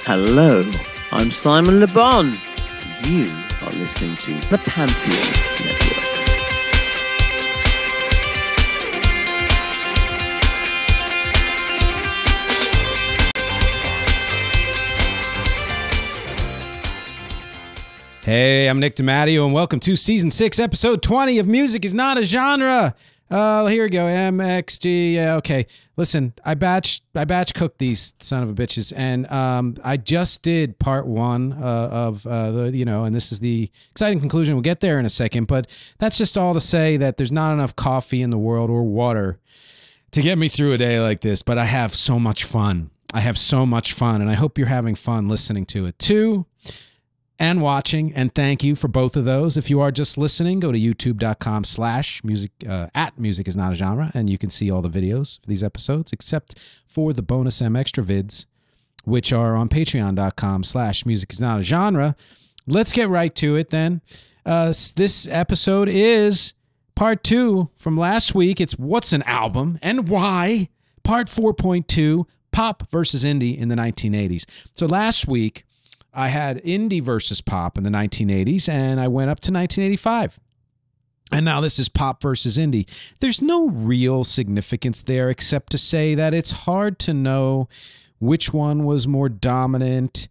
Hello, I'm Simon Le Bon. You are listening to the Pantheon Network. Hey, I'm Nick DiMatteo, and welcome to Season 6, Episode 20 of Music is Not a Genre. Here we go, MxG. Yeah, okay. Listen, I batch cooked these son of a bitches, and I just did part one of and this is the exciting conclusion. We'll get there in a second, but that's just all to say that there's not enough coffee in the world or water to get me through a day like this, but I have so much fun. I have so much fun, and I hope you're having fun listening to it too. And watching, and thank you for both of those. If you are just listening, go to youtube.com/music at Music is Not a Genre, and you can see all the videos for these episodes, except for the bonus extra vids, which are on patreon.com/Music is Not a Genre. Let's get right to it then. This episode is part 2 from last week. It's What's an Album and Why? Part 4.2, Pop versus Indie in the 1980s. So last week, I had indie versus pop in the 1980s, and I went up to 1985. And now this is pop versus indie. There's no real significance there except to say that it's hard to know which one was more dominant.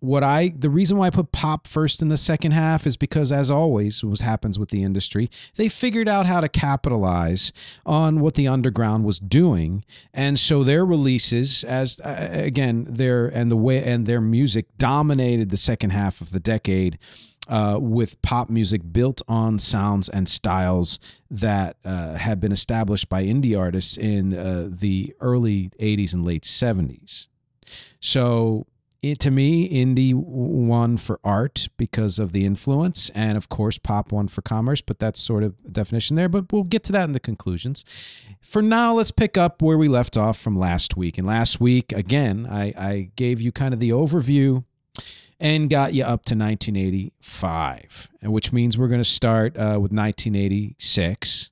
The reason why I put pop first in the second half is because, as always, what happens with the industry, they figured out how to capitalize on what the underground was doing, and so their releases, their music dominated the second half of the decade, with pop music built on sounds and styles that had been established by indie artists in the early 80s and late 70s. So, to me, indie won for art because of the influence, and of course pop won for commerce, but that's sort of a definition there, but we'll get to that in the conclusions. For now, let's pick up where we left off from last week. And last week, again, I gave you kind of the overview and got you up to 1985, which means we're going to start with 1986.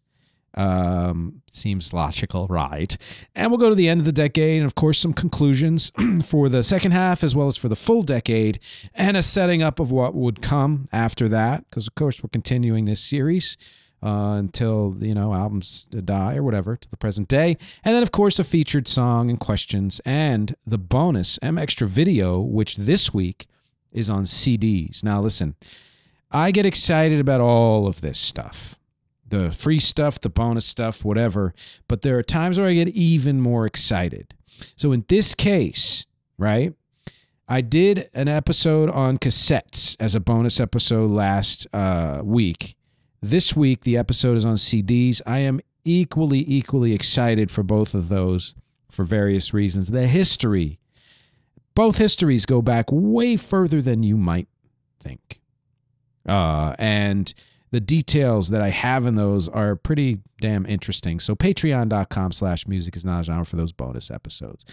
Seems logical, right? And we'll go to the end of the decade, and of course some conclusions for the second half as well as for the full decade, and a setting up of what would come after that, because of course we're continuing this series until albums die or whatever, to the present day. And then of course a featured song and questions, and the bonus extra video, which this week is on CDs. Now listen, I get excited about all of this stuff. The free stuff, the bonus stuff, whatever. But there are times where I get even more excited. So in this case, right, I did an episode on cassettes as a bonus episode last week. This week, the episode is on CDs. I am equally excited for both of those for various reasons. The history, both histories go back way further than you might think. And the details that I have in those are pretty damn interesting. So patreon.com/Music is Not a Genre for those bonus episodes.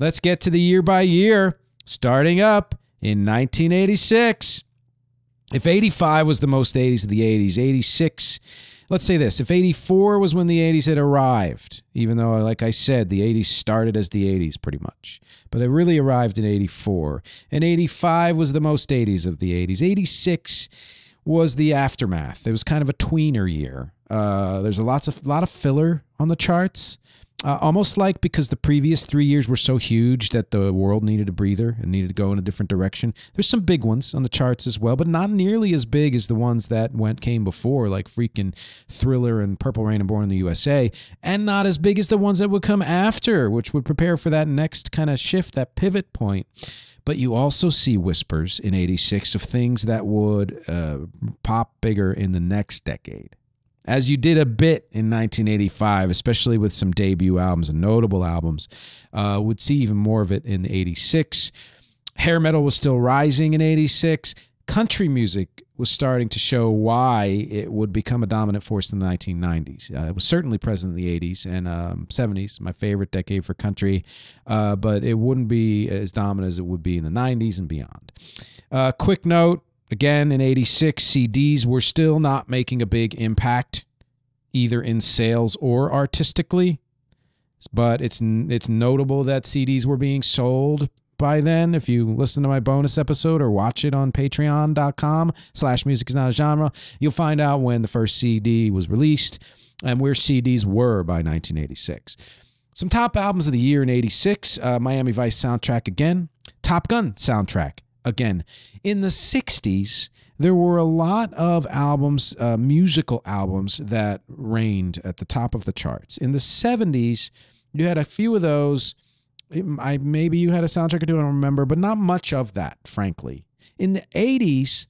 Let's get to the year by year, starting up in 1986. If 85 was the most 80s of the 80s, 86, let's say this, if 84 was when the 80s had arrived, even though, like I said, the 80s started as the 80s pretty much, but it really arrived in 84. And 85 was the most 80s of the 80s. 86 was the aftermath. It was kind of a tweener year. There's a lot of filler on the charts, almost like because the previous 3 years were so huge that the world needed a breather and needed to go in a different direction. There's some big ones on the charts as well, but not nearly as big as the ones that came before, like freaking Thriller and Purple Rain and Born in the USA, and not as big as the ones that would come after, which would prepare for that next kind of shift, that pivot point. But you also see whispers in 86 of things that would pop bigger in the next decade, as you did a bit in 1985, especially with some debut albums and notable albums. Would see even more of it in 86. Hair metal was still rising in 86. Country music was starting to show why it would become a dominant force in the 1990s. It was certainly present in the 80s and 70s, my favorite decade for country, but it wouldn't be as dominant as it would be in the 90s and beyond. Quick note, again, in 86, CDs were still not making a big impact, either in sales or artistically, but it's notable that CDs were being sold by then, if you listen to my bonus episode or watch it on patreon.com/musicisnotagenre, you'll find out when the first CD was released and where CDs were by 1986. Some top albums of the year in 86, Miami Vice soundtrack again, Top Gun soundtrack again. In the 60s, there were a lot of albums, musical albums, that reigned at the top of the charts. In the 70s, you had a few of those. Maybe you had a soundtrack or two, I don't remember, but not much of that, frankly. In the 80s,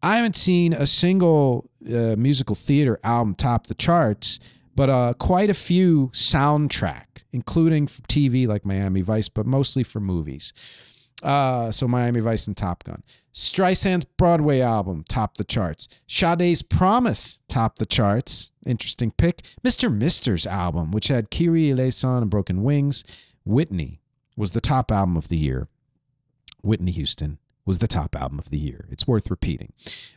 I haven't seen a single musical theater album top the charts, but quite a few soundtrack, including for TV like Miami Vice, but mostly for movies. So Miami Vice and Top Gun. Streisand's Broadway album topped the charts. Sade's Promise topped the charts. Interesting pick. Mr. Mister's album, which had Kyrie Eleison and Broken Wings. Whitney was the top album of the year. Whitney Houston was the top album of the year. It's worth repeating.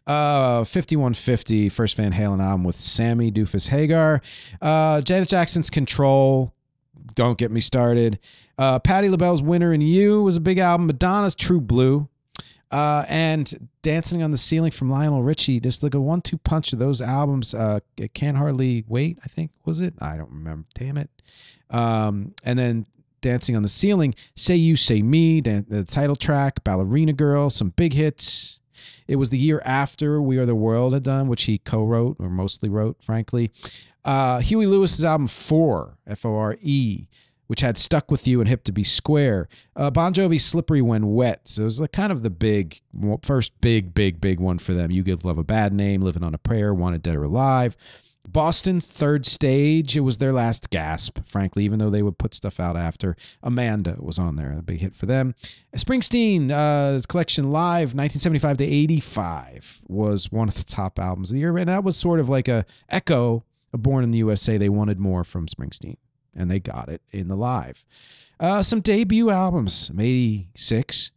5150, first Van Halen album with Sammy Doofus Hagar. Janet Jackson's Control. Don't get me started. Patti LaBelle's Winter and You was a big album. Madonna's True Blue. And Dancing on the Ceiling from Lionel Richie. Just like a 1-2 punch of those albums. Can't Hardly Wait, I think, was it? I don't remember. Damn it. And then Dancing on the Ceiling, Say You, Say Me, the title track, Ballerina Girl, some big hits. It was the year after We Are the World had done, which he co-wrote, or mostly wrote, frankly. Huey Lewis's album 4, F-O-R-E, which had Stuck With You and Hip to Be Square. Bon Jovi's Slippery When Wet. So it was like kind of the first big one for them. You Give Love a Bad Name, Living on a Prayer, Wanted Dead or Alive. Boston's Third Stage. It was their last gasp, frankly, even though they would put stuff out after. Amanda was on there, a big hit for them. Springsteen's collection Live, 1975 to 85, was one of the top albums of the year. And that was sort of like a echo of Born in the USA. They wanted more from Springsteen, and they got it in the Live. Some debut albums, 86.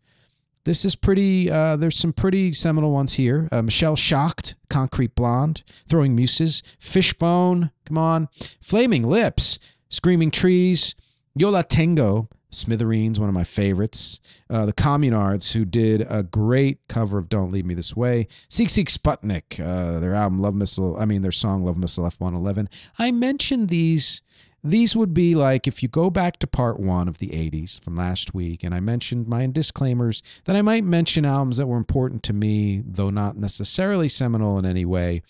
This is pretty, there's some pretty seminal ones here. Michelle Shocked, Concrete Blonde, Throwing Muses, Fishbone, come on, Flaming Lips, Screaming Trees, Yo La Tengo, Smithereens, one of my favorites. The Communards, who did a great cover of Don't Leave Me This Way. Seek Seek Sputnik, their album Love Missile, their song Love Missile F-111. I mentioned these. These would be like, if you go back to part 1 of the 80s from last week, and I mentioned my disclaimers that I might mention albums that were important to me, though not necessarily seminal in any way.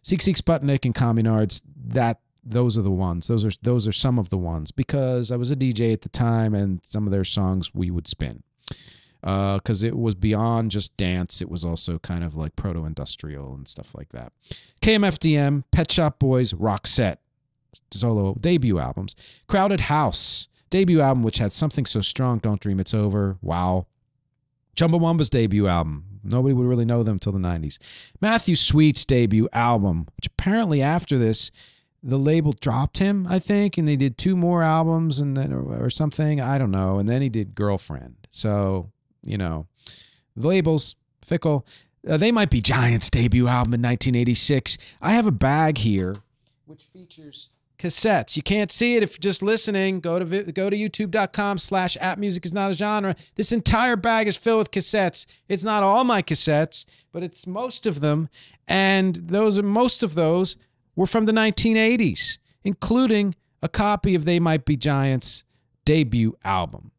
Seek Seek Sputnik and Communards, those are the ones. Those are some of the ones, because I was a DJ at the time, and some of their songs we would spin. Because it was beyond just dance. It was also kind of like proto-industrial and stuff like that. KMFDM, Pet Shop Boys, Roxette. Solo debut albums. Crowded House, debut album which had Something So Strong, Don't Dream It's Over. Wow. Chumbawamba's debut album. Nobody would really know them until the 90s. Matthew Sweet's debut album, which apparently after this, the label dropped him, I think, and they did 2 more albums and then or something. I don't know. And then he did Girlfriend. So, the labels, fickle. They Might Be Giants' debut album in 1986. I have a bag here which features cassettes. You can't see it if you're just listening. Go to youtube.com/@musicisnotagenre. This entire bag is filled with cassettes. It's not all my cassettes, but it's most of them. And most of those were from the 1980s, including a copy of They Might Be Giants' debut album.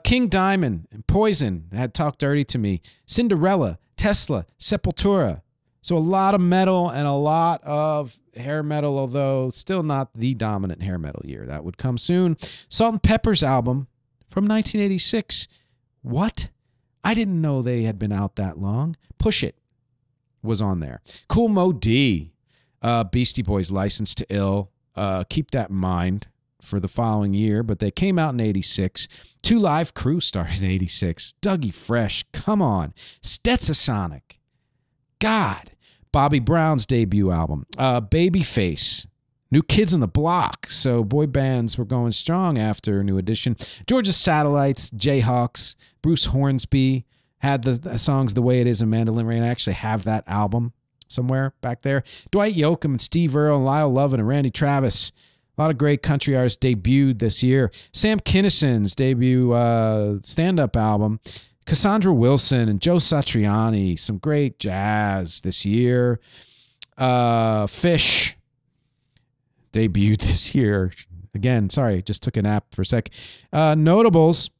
King Diamond and Poison had Talk Dirty to Me. Cinderella, Tesla, Sepultura. So a lot of metal and a lot of hair metal, although still not the dominant hair metal year. That would come soon. Salt and Pepper's album from 1986. What? I didn't know they had been out that long. Push It was on there. Cool Mo D. Beastie Boys' License to Ill. Keep that in mind for the following year, but they came out in 86. 2 Live Crew started in 86. Dougie Fresh, come on. Stetsasonic. God. Bobby Brown's debut album. Babyface. New Kids on the Block. So boy bands were going strong after New Edition. Georgia Satellites, Jayhawks, Bruce Hornsby had the songs The Way It Is and Mandolin Rain. I actually have that album somewhere back there. Dwight Yoakam and Steve Earle and Lyle Lovin and Randy Travis. A lot of great country artists debuted this year. Sam Kinison's debut stand-up album. Cassandra Wilson and Joe Satriani. Some great jazz this year. Fish debuted this year. Again, sorry, just took a nap for a sec. Notables.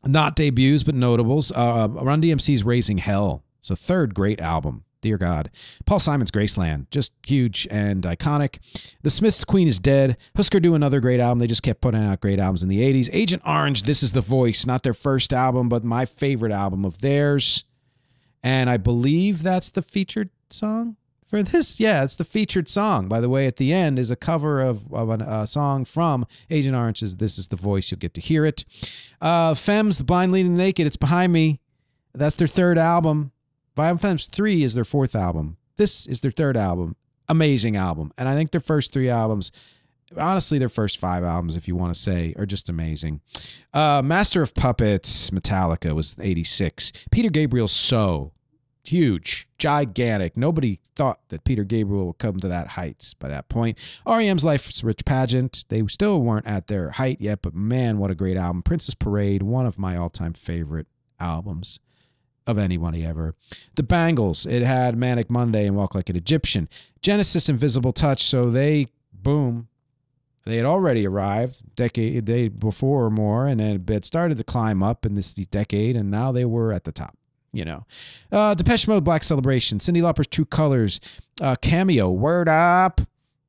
Not debuts, but notables. Run DMC's Raising Hell. So third great album. Dear God. Paul Simon's Graceland. Just huge and iconic. The Smiths' Queen is Dead. Husker Du, another great album. They just kept putting out great albums in the 80s. Agent Orange, This Is the Voice. Not their first album, but my favorite album of theirs. And I believe that's the featured song for this. Yeah, it's the featured song. By the way, at the end is a cover of a song from Agent Orange's This Is the Voice. You'll get to hear it. Femmes, The Blind Leading the Naked. It's Behind Me. That's their third album. Violent Femmes 3 is their fourth album. This is their third album. Amazing album. And I think their first three albums, honestly, their first five albums, if you want to say, are just amazing. Master of Puppets, Metallica, was 86. Peter Gabriel's So. Huge. Gigantic. Nobody thought that Peter Gabriel would come to that heights by that point. R.E.M's Life's Rich Pageant. They still weren't at their height yet, but man, what a great album. Princess Parade, one of my all-time favorite albums of anybody ever. The Bangles, it had Manic Monday and Walk Like an Egyptian. Genesis, Invisible Touch, so they, boom, they had already arrived a day before or more, and then it started to climb up in this decade, and now they were at the top, you know. Depeche Mode, Black Celebration. Cyndi Lauper's True Colors. Cameo, Word Up,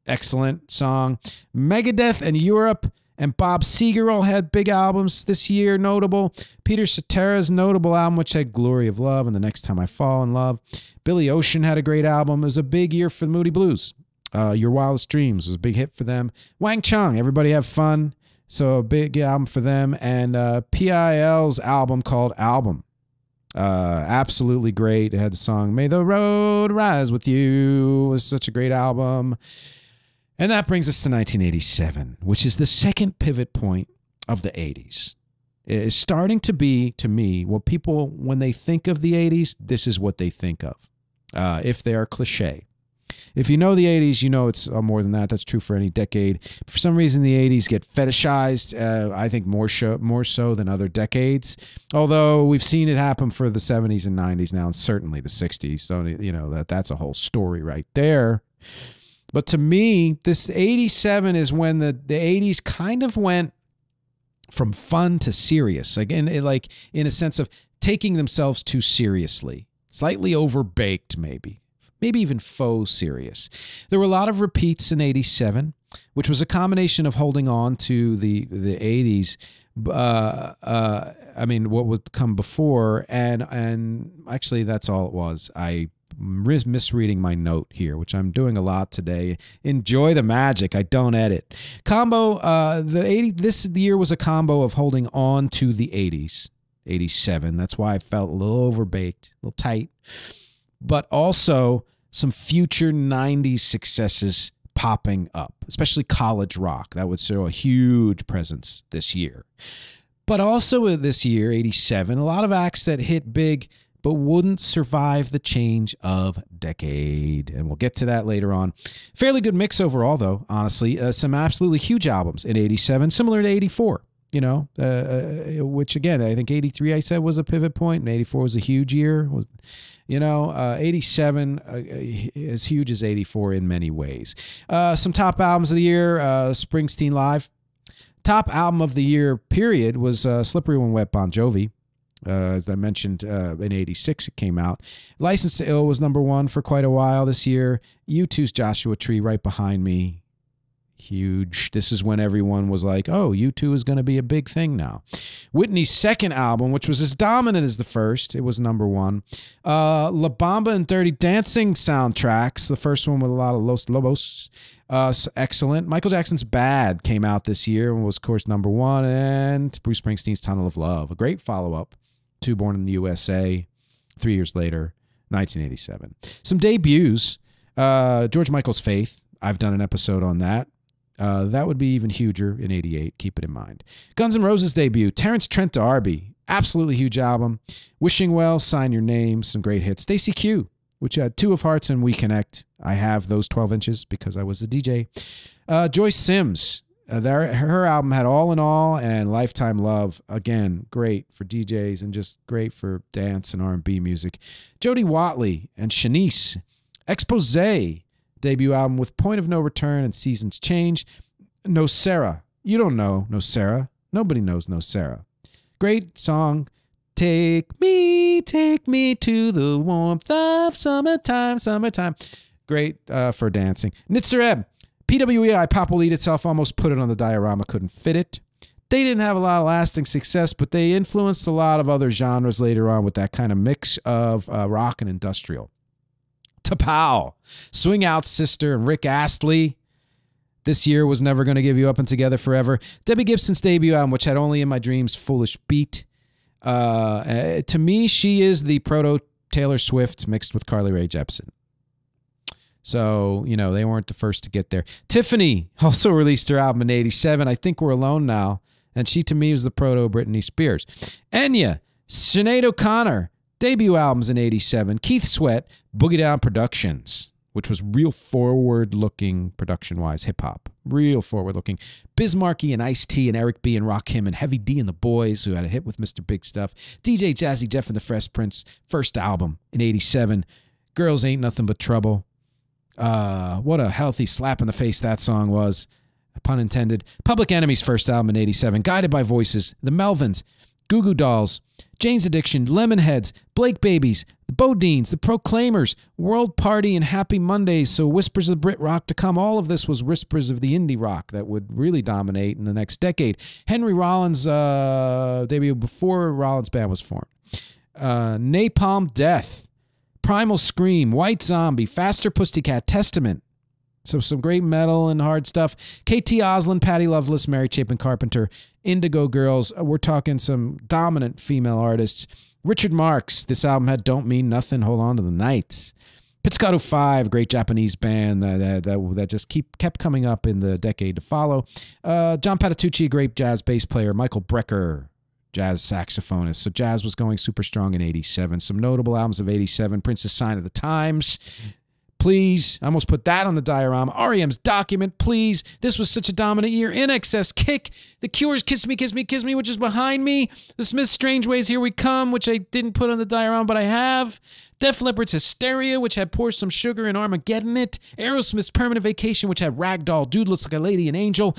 excellent song. Megadeth and Europe and Bob Seger all had big albums this year, notable. Peter Cetera's notable album, which had Glory of Love and The Next Time I Fall in Love. Billy Ocean had a great album. It was a big year for the Moody Blues. Your Wildest Dreams was a big hit for them. Wang Chung, Everybody Have Fun. So a big album for them. And PIL's album called Album. Absolutely great. It had the song May the Road Rise With You. It was such a great album. And that brings us to 1987, which is the second pivot point of the 80s. It is starting to be, to me, what people, when they think of the 80s, this is what they think of, if they are cliche. If you know the 80s, you know it's more than that. That's true for any decade. For some reason, the 80s get fetishized, I think more so than other decades, although we've seen it happen for the 70s and 90s now, and certainly the 60s. So, you know, that's a whole story right there. But to me, this 87 is when the 80s kind of went from fun to serious. Again, like in a sense of taking themselves too seriously. Slightly overbaked, maybe even faux serious. There were a lot of repeats in 87, which was a combination of holding on to the 80s. I mean, what would come before, and actually that's all it was. I misreading my note here, which I'm doing a lot today. Enjoy the magic. I don't edit. Combo, this year was a combo of holding on to the 80s, 87. That's why I felt a little overbaked, a little tight, but also some future 90s successes popping up, especially college rock. That would show a huge presence this year. But also this year, 87, a lot of acts that hit big but wouldn't survive the change of decade. And we'll get to that later on. Fairly good mix overall, though, honestly. Some absolutely huge albums in 87, similar to 84, you know, which, again, I think 83, I said, was a pivot point, and 84 was a huge year. You know, 87 as huge as 84 in many ways. Some top albums of the year, Springsteen Live. Top album of the year, period, was Slippery When Wet, Bon Jovi. As I mentioned, in 86 it came out. License to Ill was #1 for quite a while this year. U2's Joshua Tree right behind me. Huge. This is when everyone was like, oh, U2 is going to be a big thing now. Whitney's second album, which was as dominant as the first, it was #1. La Bamba and Dirty Dancing soundtracks. The first one with a lot of Los Lobos. Excellent. Michael Jackson's Bad came out this year and was, of course, #1. And Bruce Springsteen's Tunnel of Love, a great follow-up to Born in the USA 3 years later, 1987. Some debuts. George Michael's Faith. I've done an episode on that. That would be even huger in 88. Keep it in mind. Guns N' Roses debut. Terrence Trent D'Arby. Absolutely huge album. Wishing Well, Sign Your Name. Some great hits. Stacy Q, which had Two of Hearts and We Connect. I have those 12 inches because I was a DJ. Joyce Sims. Her album had All in All and Lifetime Love. Again, great for DJs and just great for dance and R&B music. Jody Watley and Shanice. Exposé, debut album with Point of No Return and Seasons Change. No Sarah. You don't know No Sarah. Nobody knows No Sarah. Great song. Take me to the warmth of summertime. Great for dancing. Nitzer Ebb. PWEI, Pop Will Eat Itself, almost put it on the diorama, couldn't fit it. They didn't have a lot of lasting success, but they influenced a lot of other genres later on with that kind of mix of rock and industrial. T'Pau, Swing Out Sister, and Rick Astley. This Year Was Never Gonna Give You Up and Together Forever. Debbie Gibson's debut album, which had Only in My Dreams, Foolish Beat. To me, she is the proto-Taylor Swift mixed with Carly Rae Jepsen. So, you know, they weren't the first to get there. Tiffany also released her album in 87, I Think We're Alone Now. And she, to me, was the proto-Britney Spears. Enya, Sinead O'Connor, debut albums in 87. Keith Sweat, Boogie Down Productions, which was real forward-looking production-wise hip-hop. Real forward-looking. Biz Markie and Ice-T and Eric B and Rakim and Heavy D and the Boys, who had a hit with Mr. Big Stuff. DJ Jazzy Jeff and the Fresh Prince, first album in 87. Girls Ain't Nothing But Trouble. What a healthy slap in the face that song was. Pun intended. Public Enemy's first album in 87. Guided by Voices. The Melvins. Goo Goo Dolls. Jane's Addiction. Lemonheads. Blake Babies. The Bodines. The Proclaimers. World Party and Happy Mondays. So Whispers of Brit Rock to come. All of this was whispers of the indie rock that would really dominate in the next decade. Henry Rollins' debut before Rollins' band was formed. Napalm Death. Primal Scream, White Zombie, Faster Pussycat, Testament. So some great metal and hard stuff. KT Oslin, Patty Loveless, Mary Chapin Carpenter, Indigo Girls. We're talking some dominant female artists. Richard Marx, this album had Don't Mean Nothing, Hold On to the Night. Pizzicato 5, great Japanese band that just kept coming up in the decade to follow. John Patitucci, great jazz bass player. Michael Brecker, jazz saxophonist. So jazz was going super strong in 87. Some notable albums of 87. Prince's Sign of the Times. Please. I almost put that on the diorama. R.E.M's Document. Please. This was such a dominant year. INXS, Kick. The Cure's Kiss Me, Kiss Me, Kiss Me, which is behind me. The Smiths' Strange Ways, Here We Come, which I didn't put on the diorama, but I have. Def Leppard's Hysteria, which had Pour Some Sugar and Armageddon it. Aerosmith's Permanent Vacation, which had Ragdoll, Dude Looks Like a Lady and Angel.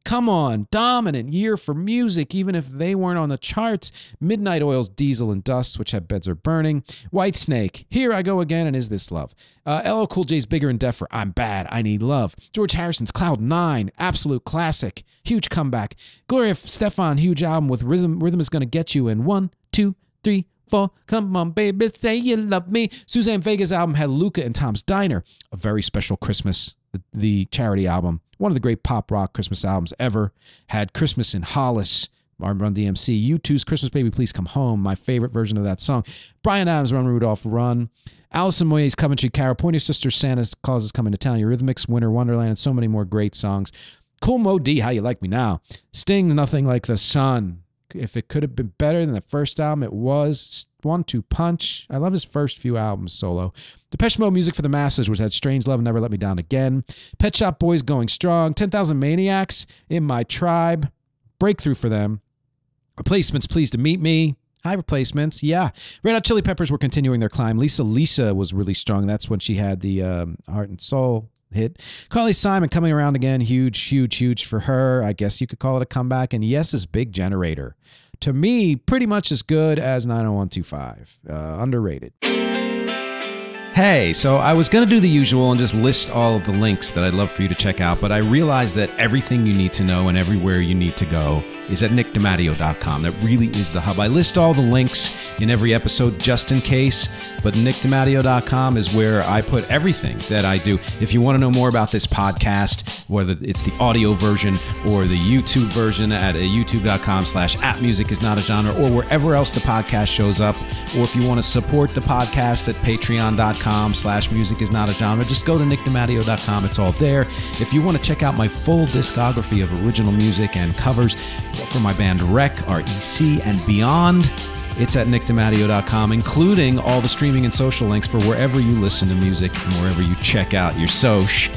Come on, dominant year for music, even if they weren't on the charts. Midnight Oil's Diesel and Dust, which had Beds Are Burning. Whitesnake, Here I Go Again, and Is This Love? LL Cool J's Bigger and Deffer, I'm Bad, I Need Love. George Harrison's Cloud 9, absolute classic, huge comeback. Gloria Stefan, huge album with Rhythm Is Gonna Get You, and 1, 2, 3, 4, come on, baby, say you love me. Suzanne Vega's album had Luca and Tom's Diner, a very special Christmas, the charity album. One of the great pop rock Christmas albums ever. Had Christmas in Hollis, Run DMC. U2's Christmas Baby Please Come Home, my favorite version of that song. Bryan Adams' Run Rudolph Run. Alison Moyet's Coventry Carol. Pointer Sisters' Santa Claus Is Coming to Town. Eurythmics' Winter Wonderland. And so many more great songs. Cool Mo D, How You Like Me Now. Sting, Nothing Like the Sun. If it could have been better than the first album, it was. 1-2 Punch. I love his first few albums solo. Depeche Mode, Music for the Masses, which had Strange Love, Never Let Me Down Again. Pet Shop Boys, Going Strong. 10,000 Maniacs, In My Tribe. Breakthrough for them. Replacements, Pleased to Meet Me. Hi, Replacements. Yeah. Red Hot Chili Peppers were continuing their climb. Lisa was really strong. That's when she had the Heart and Soul hit. Carly Simon coming around again. Huge for her. I guess you could call it a comeback. And Yes's Big Generator. To me, pretty much as good as 90125. Underrated. Hey, so I was going to do the usual and just list all of the links that I'd love for you to check out, but I realized that everything you need to know and everywhere you need to go is at nickdimatteo.com. That really is the hub. I list all the links in every episode just in case, but nickdimatteo.com is where I put everything that I do. If you want to know more about this podcast, whether it's the audio version or the YouTube version at youtube.com/@musicisnotagenre or wherever else the podcast shows up, or if you want to support the podcast at patreon.com/musicisnotagenre, just go to nickdimatteo.com. It's all there. If you want to check out my full discography of original music and covers for my band REC, REC, and beyond, It's at nickdamadio.com, including all the streaming and social links for wherever you listen to music and wherever you check out your soch.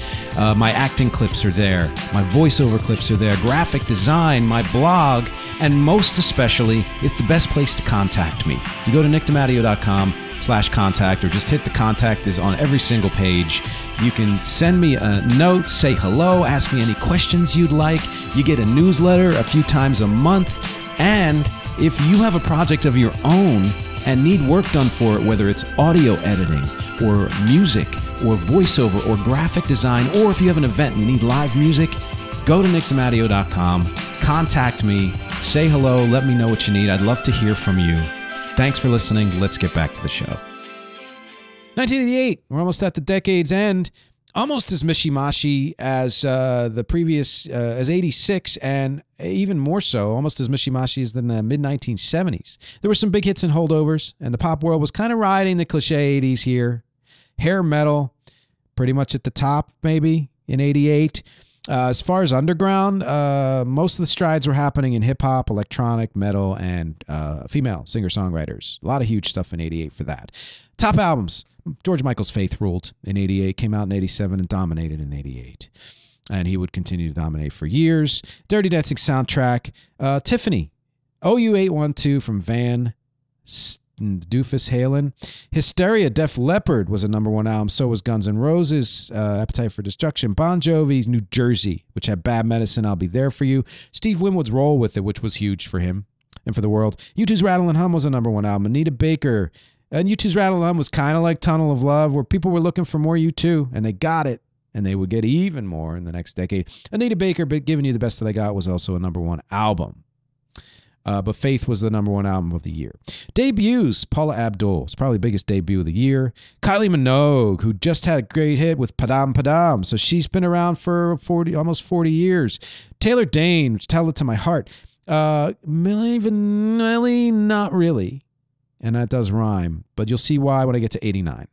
My acting clips are there. My voiceover clips are there. Graphic design, my blog, and most especially, it's the best place to contact me. If you go to nickdamadio.com/contact or just hit the contact is on every single page. You can send me a note, say hello, ask me any questions you'd like. You get a newsletter a few times a month. And if you have a project of your own and need work done for it, whether it's audio editing or music or voiceover or graphic design, or if you have an event and you need live music, go to nickdamadio.com, contact me, say hello, let me know what you need. I'd love to hear from you. Thanks for listening. Let's get back to the show. 1988. We're almost at the decade's end. Almost as mishy-mashy as the previous, as 86, and even more so, almost as mishy-mashy as the mid-1970s. There were some big hits and holdovers, and the pop world was kind of riding the cliche 80s here. Hair metal, pretty much at the top, maybe, in 88. As far as underground, most of the strides were happening in hip-hop, electronic, metal, and female singer-songwriters. A lot of huge stuff in 88 for that. Top albums. George Michael's Faith ruled in 88, came out in 87, and dominated in 88. And he would continue to dominate for years. Dirty Dancing soundtrack. Tiffany, OU812 from Van Doofus Halen. Hysteria, Def Leppard was a #1 album. So was Guns N' Roses, Appetite for Destruction. Bon Jovi's New Jersey, which had Bad Medicine, I'll Be There For You. Steve Winwood's Roll With It, which was huge for him and for the world. U2's Rattle and Hum was a #1 album. Anita Baker. And U2's Rattle and Hum was kind of like Tunnel of Love, where people were looking for more U2, and they got it, and they would get even more in the next decade. Anita Baker, but Giving You the Best That I Got, was also a #1 album. But Faith was the #1 album of the year. Debuts, Paula Abdul. It's probably the biggest debut of the year. Kylie Minogue, who just had a great hit with Padam Padam. So she's been around for almost 40 years. Taylor Dane, Tell It to My Heart. Milli Vanilli, not really. And that does rhyme, but you'll see why when I get to 89.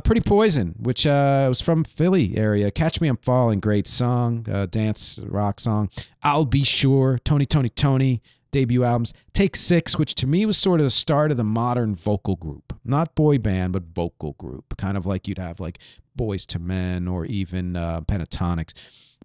Pretty Poison, which was from Philly area. Catch Me I'm Falling, great song, dance rock song. I'll Be Sure, Tony, debut albums. Take 6, which to me was sort of the start of the modern vocal group. Not boy band, but vocal group. Kind of like you'd have like Boys to Men or even Pentatonics.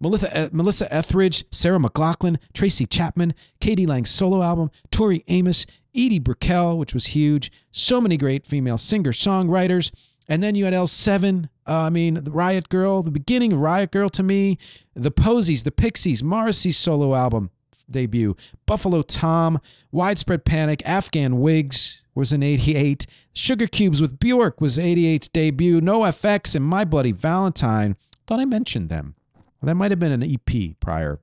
Melissa Etheridge, Sarah McLachlan, Tracy Chapman, Katie Lang's solo album, Tori Amos, Edie Brickell, which was huge. So many great female singer-songwriters. And then you had L7, the Riot Girl, the beginning of Riot Girl to me, the Posies, the Pixies, Morrissey's solo album debut, Buffalo Tom, Widespread Panic, Afghan Wigs was in 88, Sugar Cubes with Bjork was 88's debut, NoFX and My Bloody Valentine. Thought I mentioned them. Well, that might have been an EP prior.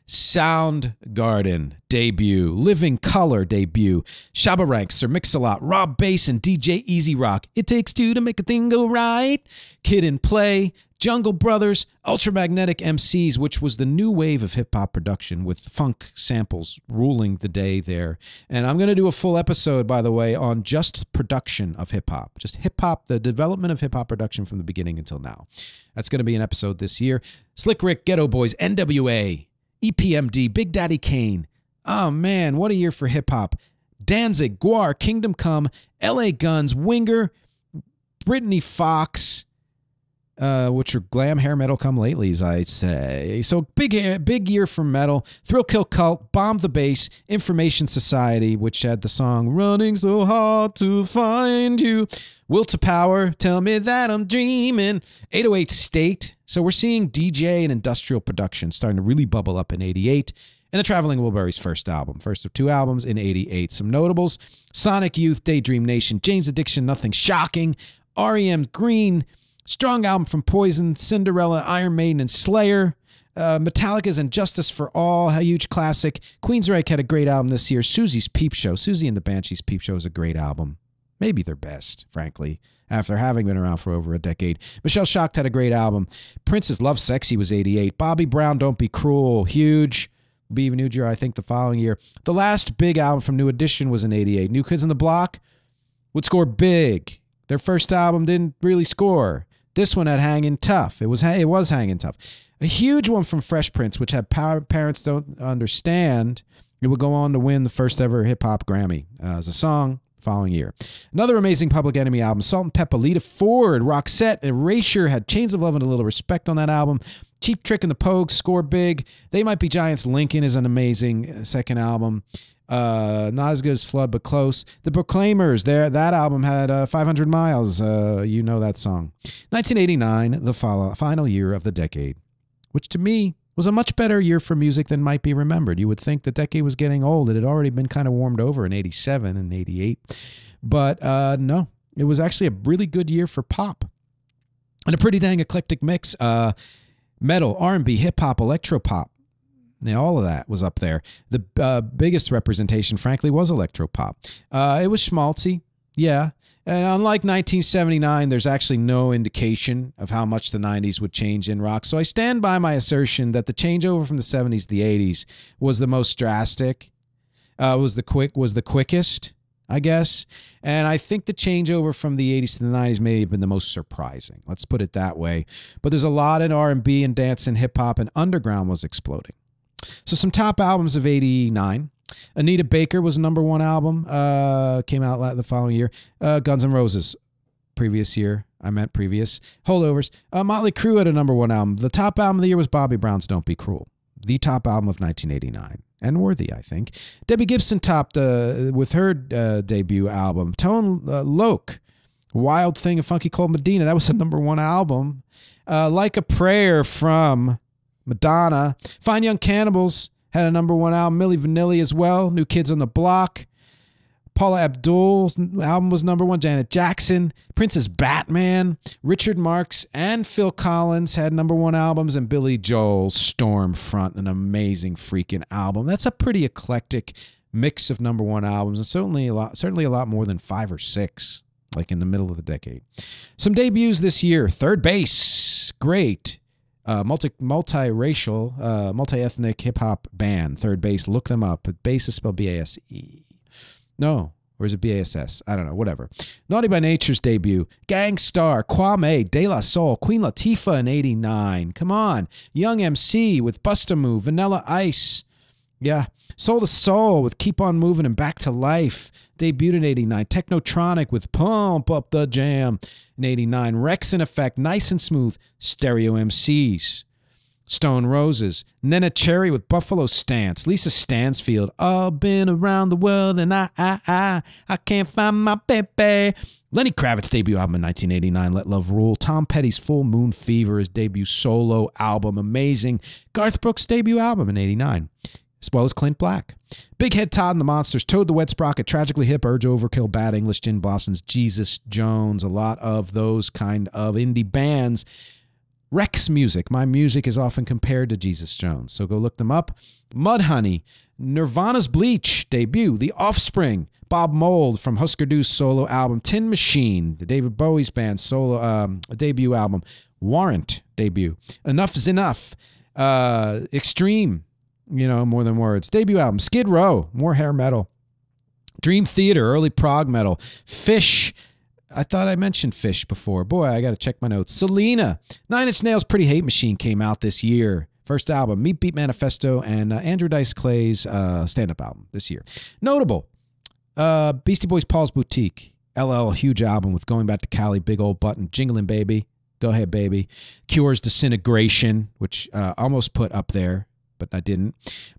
Soundgarden debut, Living Color debut, Shabba Ranks, Sir Mix-a-Lot, Rob Bass and DJ Easy Rock, It Takes Two to Make a Thing Go Right, Kid and Play, Jungle Brothers, Ultramagnetic MCs, which was the new wave of hip-hop production with funk samples ruling the day there. And I'm going to do a full episode, by the way, on just production of hip-hop. Just hip-hop, the development of hip-hop production from the beginning until now. That's going to be an episode this year. Slick Rick, Ghetto Boys, NWA, EPMD, Big Daddy Kane. Oh, man, what a year for hip-hop. Danzig, Guar, Kingdom Come, LA Guns, Winger, Brittany Fox, which are glam hair metal come latelys, I'd say. So big year for metal. Thrill Kill Cult, Bomb the Bass, Information Society, which had the song Running So Hard to Find You. Will to Power, Tell Me That I'm Dreaming. 808 State. So we're seeing DJ and industrial production starting to really bubble up in 88. And the Traveling Wilburys' first album. First of 2 albums in 88. Some notables. Sonic Youth, Daydream Nation, Jane's Addiction, Nothing Shocking. REM Green. Strong album from Poison, Cinderella, Iron Maiden, and Slayer. Metallica's And Justice for All, a huge classic. Queensryche had a great album this year. Susie's Peep Show. Susie and the Banshees' Peep Show is a great album. Maybe their best, frankly, after having been around for over a decade. Michelle Schacht had a great album. Prince's Love Sexy was 88. Bobby Brown, Don't Be Cruel, huge. Be Even New Year, I think, the following year. The last big album from New Edition was in 88. New Kids on the Block would score big. Their first album didn't really score. This one had Hangin' Tough. It was Hangin' Tough. A huge one from Fresh Prince, which had Parents Don't Understand. It would go on to win the first ever hip-hop Grammy as a song following year. Another amazing Public Enemy album, Salt and Pepper, Lita Ford, Roxette, Erasure had Chains of Love and a Little Respect on that album. Cheap Trick and the Pogues, Score Big. They Might Be Giants, Lincoln is an amazing second album. Not as good as Flood, but close. The Proclaimers, that album had 500 Miles. You know that song. 1989, the final year of the decade, which to me was a much better year for music than might be remembered. You would think the decade was getting old. It had already been kind of warmed over in 87 and 88. But no, it was actually a really good year for pop. And a pretty dang eclectic mix. Metal, R&B, hip-hop, electro-pop. Now, all of that was up there. The biggest representation, frankly, was electro-pop. It was schmaltzy, yeah. And unlike 1979, there's actually no indication of how much the 90s would change in rock. So I stand by my assertion that the changeover from the 70s to the 80s was the most drastic, was the quickest, I guess. And I think the changeover from the 80s to the 90s may have been the most surprising. Let's put it that way. But there's a lot in R&B and dance and hip-hop, and underground was exploding. So some top albums of 89. Anita Baker was #1 album, came out the following year. Guns N' Roses, previous year. I meant previous. Holdovers. Motley Crue had a #1 album. The top album of the year was Bobby Brown's Don't Be Cruel. The top album of 1989. And worthy, I think. Debbie Gibson topped with her debut album. Tone Loc, Wild Thing of Funky Cold Medina. That was a #1 album. Like a Prayer from Madonna. Fine Young Cannibals had a #1 album. Milli Vanilli as well. New Kids on the Block. Paula Abdul's album was #1. Janet Jackson. Prince's Batman. Richard Marx and Phil Collins had #1 albums. And Billy Joel's Stormfront, an amazing freaking album. That's a pretty eclectic mix of #1 albums, and certainly a lot more than 5 or 6, like in the middle of the decade. Some debuts this year. Third Base. Great. Multiracial, multi-ethnic hip-hop band, Third Base. Look them up. Bass is spelled B-A-S-E. No, or is it B-A-S-S? I don't know, whatever. Naughty by Nature's debut. Gangstar, Kwame, De La Soul, Queen Latifah in 89. Come on. Young MC with Busta Move, Vanilla Ice. Yeah. Soul to Soul with Keep On Moving and Back to Life. Debuted in 89. Technotronic with Pump Up the Jam in 89. Rex in Effect, Nice and Smooth. Stereo MCs. Stone Roses. Nena Cherry with Buffalo Stance. Lisa Stansfield. I've been around the world and I can't find my baby. Lenny Kravitz's debut album in 1989, Let Love Rule. Tom Petty's Full Moon Fever, his debut solo album, amazing. Garth Brooks' debut album in 89. As well as Clint Black. Big Head Todd and the Monsters, Toad the Wet Sprocket, Tragically Hip, Urge Overkill, Bad English, Gin Blossoms, Jesus Jones, a lot of those kind of indie bands. Rec's music. My music is often compared to Jesus Jones, so go look them up. Mudhoney, Nirvana's Bleach debut, The Offspring, Bob Mould from Husker Du's solo album, Tin Machine, the David Bowie's band solo debut album, Warrant debut, Enough's Enough, Extreme, you know, More Than Words, debut album, Skid Row, more hair metal, Dream Theater, early prog metal, Fish. I thought I mentioned Fish before. Boy, I got to check my notes. Selena. 9 Inch Nails' Pretty Hate Machine came out this year. First album, Meat Beat Manifesto, and Andrew Dice Clay's stand-up album this year. Notable. Beastie Boys' Paul's Boutique. LL, huge album with Going Back to Cali, Big Old Button, Jingling Baby. Go ahead, baby. Cure's Disintegration, which almost put up there, but I didn't.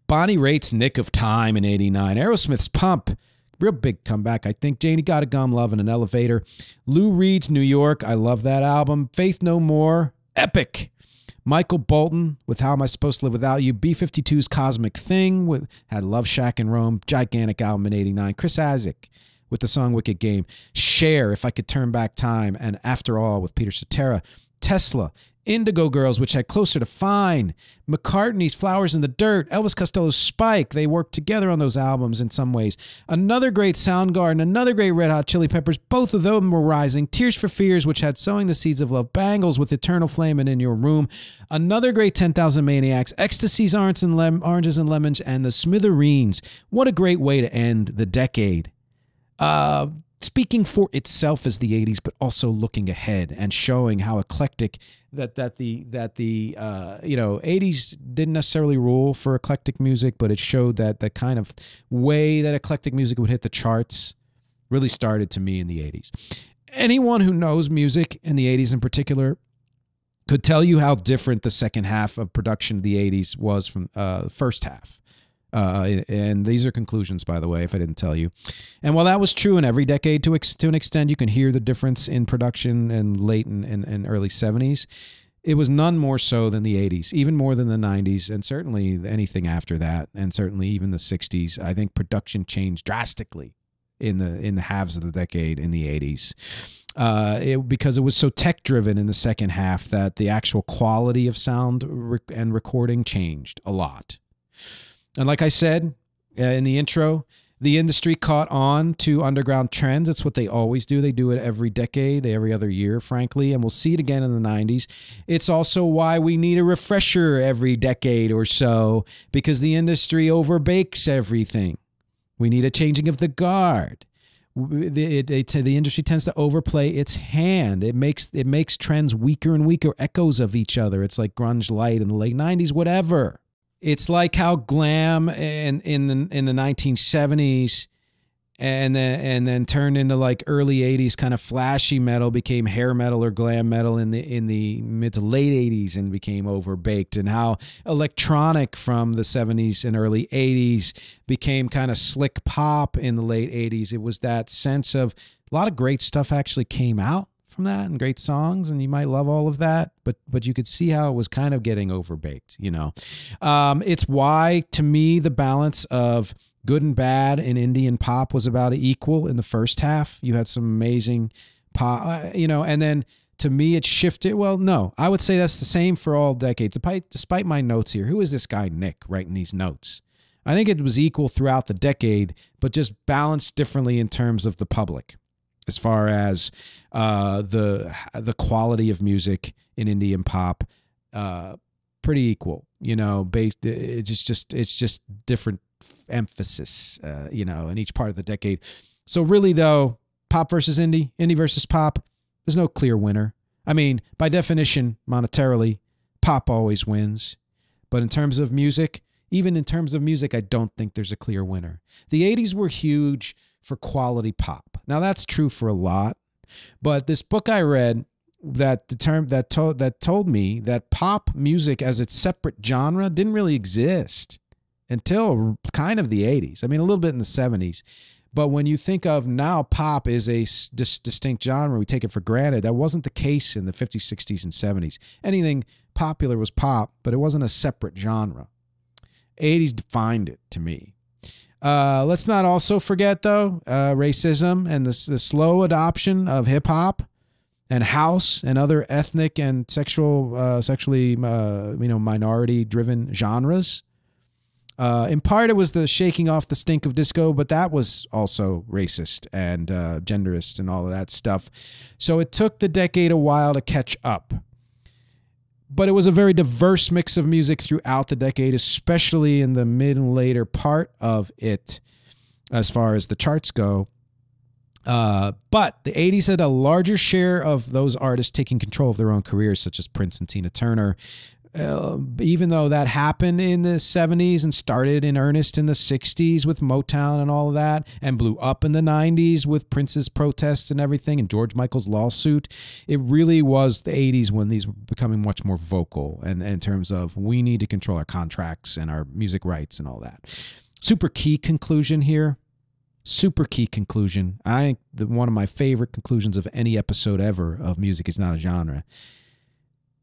Bonnie Raitt's Nick of Time in 89. Aerosmith's Pump. Real big comeback, I think. Janie Got a Gum Love in an Elevator. Lou Reed's New York. I love that album. Faith No More. Epic. Michael Bolton with How Am I Supposed to Live Without You. B-52's Cosmic Thing had Love Shack in Rome. Gigantic album in 89. Chris Isaak with the song Wicked Game. Cher, If I Could Turn Back Time. And After All with Peter Cetera. Tesla. Indigo Girls, which had Closer to Fine. McCartney's Flowers in the Dirt. Elvis Costello's Spike. They worked together on those albums in some ways. Another great Soundgarden. Another great Red Hot Chili Peppers. Both of them were rising. Tears for Fears, which had Sowing the Seeds of Love. Bangles with Eternal Flame and In Your Room. Another great 10,000 Maniacs. Ecstasy's Oranges and Lemons. And the Smithereens. What a great way to end the decade. speaking for itself as the 80s, but also looking ahead and showing how eclectic that the 80s didn't necessarily rule for eclectic music, but it showed that the kind of way that eclectic music would hit the charts really started to me in the 80s. Anyone who knows music in the 80s in particular could tell you how different the second half of production of the 80s was from the first half. And these are conclusions, by the way, if I didn't tell you. And while that was true in every decade to an extent, you can hear the difference in production in late and early 70s. It was none more so than the 80s, even more than the 90s, and certainly anything after that, and certainly even the 60s. I think production changed drastically in the halves of the decade in the 80s. Because it was so tech-driven in the second half that the actual quality of sound and recording changed a lot. And like I said in the intro, the industry caught on to underground trends. It's what they always do. They do it every decade, every other year, frankly, and we'll see it again in the 90s. It's also why we need a refresher every decade or so, because the industry overbakes everything. We need a changing of the guard. The industry tends to overplay its hand. It makes trends weaker and weaker, echoes of each other. It's like grunge light in the late 90s, whatever. It's like how glam in the 1970s and then turned into like early 80s kind of flashy metal became hair metal or glam metal in the mid to late 80s and became overbaked, and how electronic from the 70s and early 80s became kind of slick pop in the late 80s. It was that sense of a lot of great stuff actually came out from that, and great songs, and you might love all of that, but you could see how it was kind of getting overbaked, you know. It's why, to me, the balance of good and bad in indie and pop was about equal in the first half. You had some amazing pop, and then to me it shifted. Well, no, I would say that's the same for all decades. Despite my notes here, who is this guy Nick writing these notes? I think it was equal throughout the decade, but just balanced differently in terms of the public, as far as the quality of music in indie and pop, pretty equal. It's just different emphasis, in each part of the decade. So really, though, pop versus indie, indie versus pop, there's no clear winner. I mean, by definition, monetarily, pop always wins. But in terms of music, even in terms of music, I don't think there's a clear winner. The 80s were huge for quality pop. Now, that's true for a lot, but this book I read that told me that pop music as its separate genre didn't really exist until kind of the 80s. I mean, a little bit in the 70s. But when you think of now, pop is a distinct genre. We take it for granted. That wasn't the case in the 50s, 60s, and 70s. Anything popular was pop, but it wasn't a separate genre. 80s defined it to me. Let's not also forget, though, racism and the slow adoption of hip-hop and house and other ethnic and sexually minority-driven genres. In part, it was the shaking off the stink of disco, but that was also racist and genderist and all of that stuff. So it took the decade a while to catch up. But it was a very diverse mix of music throughout the decade, especially in the mid and later part of it, as far as the charts go. But the 80s had a larger share of those artists taking control of their own careers, such as Prince and Tina Turner. Even though that happened in the 70s and started in earnest in the 60s with Motown and all of that, and blew up in the 90s with Prince's protests and everything and George Michael's lawsuit, it really was the 80s when these were becoming much more vocal and in terms of we need to control our contracts and our music rights and all that. Super key conclusion here. Super key conclusion. I think one of my favorite conclusions of any episode ever of Music Is Not a Genre.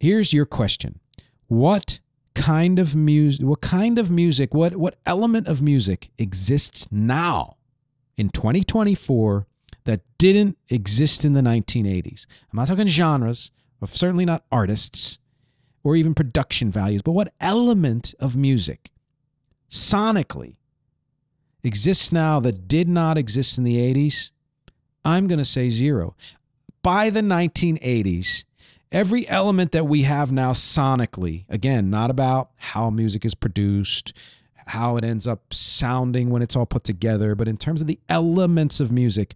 Here's your question. What kind of music, what element of music exists now in 2024 that didn't exist in the 1980s? I'm not talking genres, or certainly not artists, or even production values, but what element of music sonically exists now that did not exist in the 80s? I'm going to say zero. By the 1980s, every element that we have now sonically, again, not about how music is produced, how it ends up sounding when it's all put together, but in terms of the elements of music,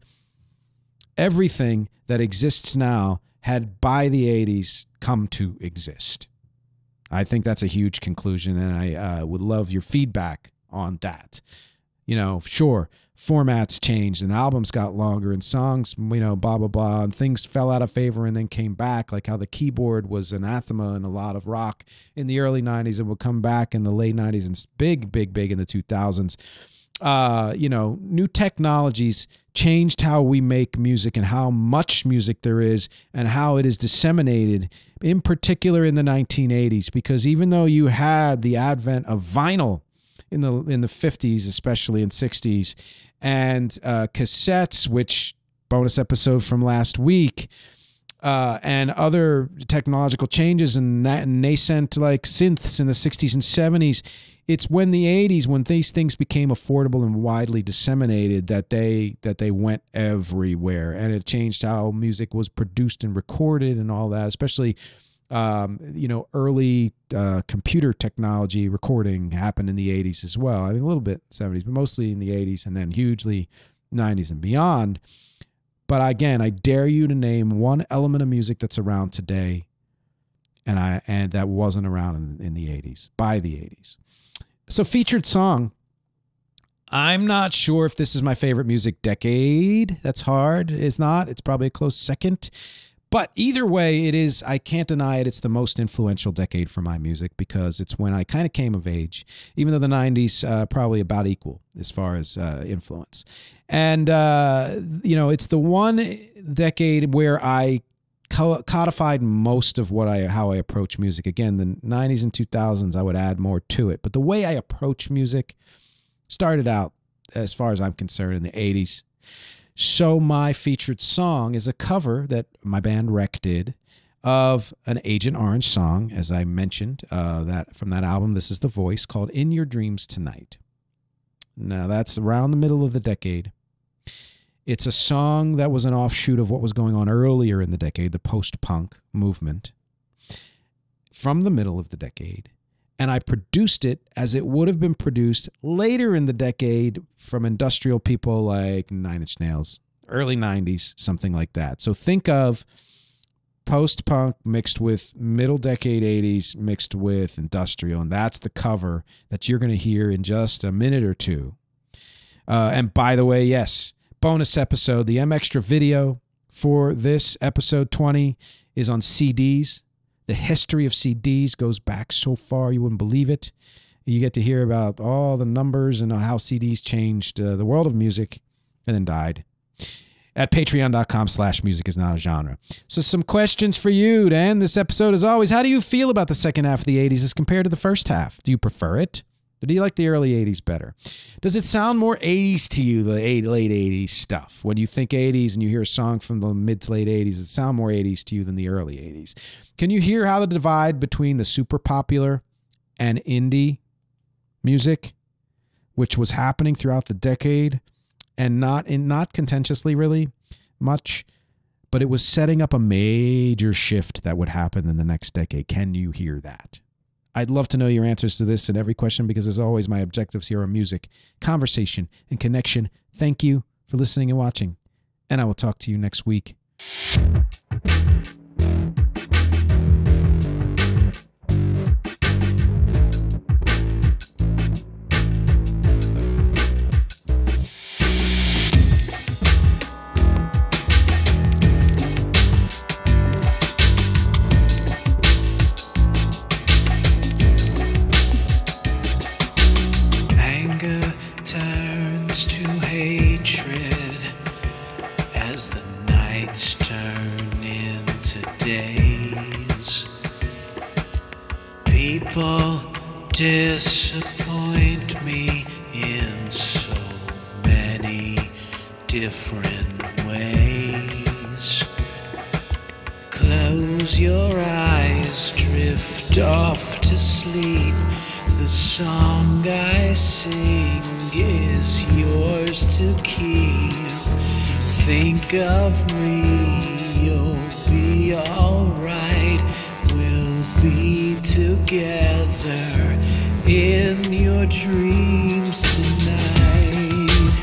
everything that exists now had by the 80s come to exist. I think that's a huge conclusion, and I would love your feedback on that. You know, sure, formats changed and albums got longer and songs, you know, blah, blah, blah, and things fell out of favor and then came back, like how the keyboard was anathema in a lot of rock in the early 90s and would come back in the late 90s and big, big, big in the 2000s. You know, new technologies changed how we make music and how much music there is and how it is disseminated, in particular in the 1980s, because even though you had the advent of vinyl in the 50s, especially in 60s, and cassettes, which bonus episode from last week, and other technological changes and nascent like synths in the 60s and 70s, it's when the 80s, when these things became affordable and widely disseminated, that they went everywhere, and it changed how music was produced and recorded and all that, especially you know, early computer technology recording happened in the 80s as well. I mean, a little bit 70s, but mostly in the 80s, and then hugely 90s and beyond. But again, I dare you to name one element of music that's around today and that wasn't around in the 80s, by the 80s. So featured song, I'm not sure if this is my favorite music decade. That's hard. If not, it's probably a close second. But either way, it is, I can't deny it, it's the most influential decade for my music because it's when I kind of came of age, even though the 90s probably about equal as far as influence. And, you know, it's the one decade where I codified most of how I approach music. Again, the 90s and 2000s, I would add more to it. But the way I approach music started out, as far as I'm concerned, in the 80s. So my featured song is a cover that my band REC did of an Agent Orange song, as I mentioned, that from that album, This Is the Voice, called In Your Dreams Tonight. Now, that's around the middle of the decade. It's a song that was an offshoot of what was going on earlier in the decade, the post-punk movement, from the middle of the decade. And I produced it as it would have been produced later in the decade from industrial people like Nine Inch Nails, early 90s, something like that. So think of post-punk mixed with middle decade 80s mixed with industrial, and that's the cover that you're going to hear in just a minute or two. And by the way, yes, bonus episode, the MxG video for this episode 20 is on CDs. The history of CDs goes back so far you wouldn't believe it. You get to hear about all the numbers and how CDs changed the world of music and then died. At patreon.com/musicisnotgenre. So some questions for you to end this episode as always. How do you feel about the second half of the 80s as compared to the first half? Do you prefer it? Or do you like the early 80s better? Does it sound more 80s to you, the late 80s stuff? When you think 80s and you hear a song from the mid to late 80s, does it sound more 80s to you than the early 80s? Can you hear how the divide between the super popular and indie music, which was happening throughout the decade, and not contentiously really much, but it was setting up a major shift that would happen in the next decade? Can you hear that? I'd love to know your answers to this and every question because, as always, my objectives here are music, conversation, and connection. Thank you for listening and watching, and I will talk to you next week. As the nights turn into days, people disappoint me in so many different ways. Close your eyes, drift off to sleep. The song I sing is yours to keep. Think of me, you'll be alright. We'll be together in your dreams tonight.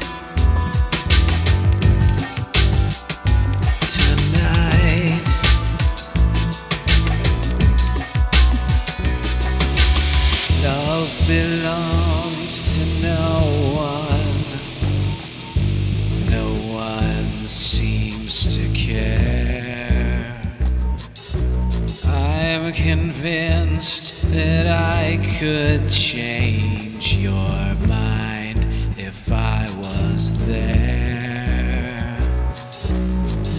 could change your mind if I was there.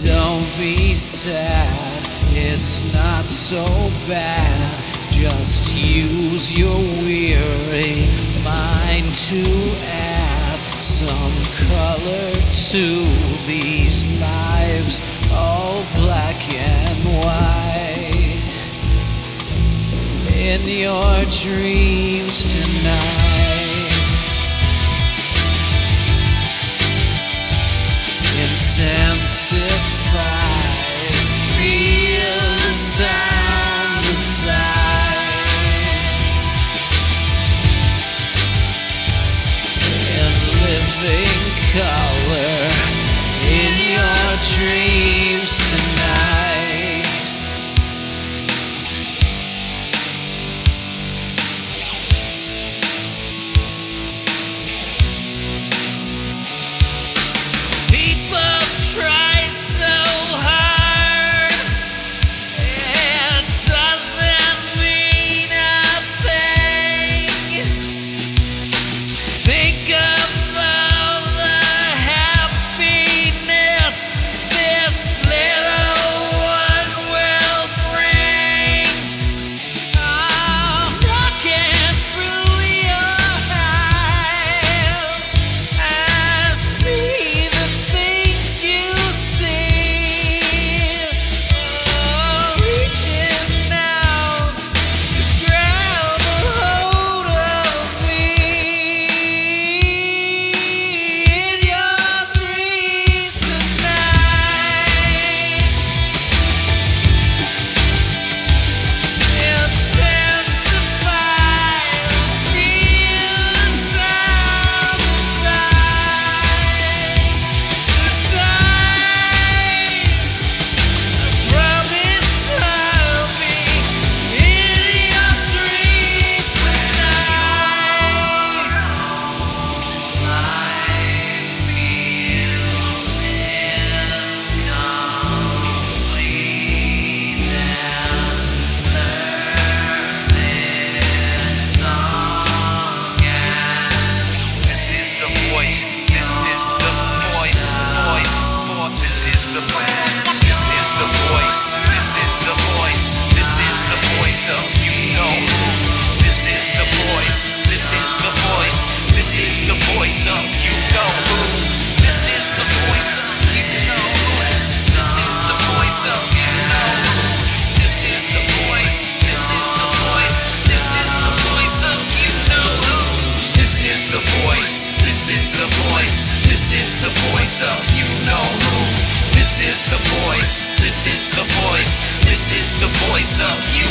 Don't be sad, it's not so bad. Just use your weary mind to add some color to these lives, all black and white. In your dreams tonight, intensify, feel the sound beside. In living color, in your dreams tonight. People try so hard, it doesn't mean a thing. Think of all the happiness this little one will bring. I'm looking through your eyes, I see the things you see. Oh, reaching out to grab a hold of me. In your dreams tonight, intensify, feel the sound beside. Promise I'll be in your dreams tonight. Life feels incomplete, then learn this song. And this is the voice, this is the voice, voice, voice. This is the voice, this is the voice, this is the voice, this is the voice of you know who. This is the voice, this is the voice, this is the voice of you know who. This is the voice, this is the voice, this is the voice of you know who. This is the voice, this is the voice, this is the voice of you know who. This is the voice, this is the voice, this is the voice of you know who. This is the voice, this is the voice, this is the voice of you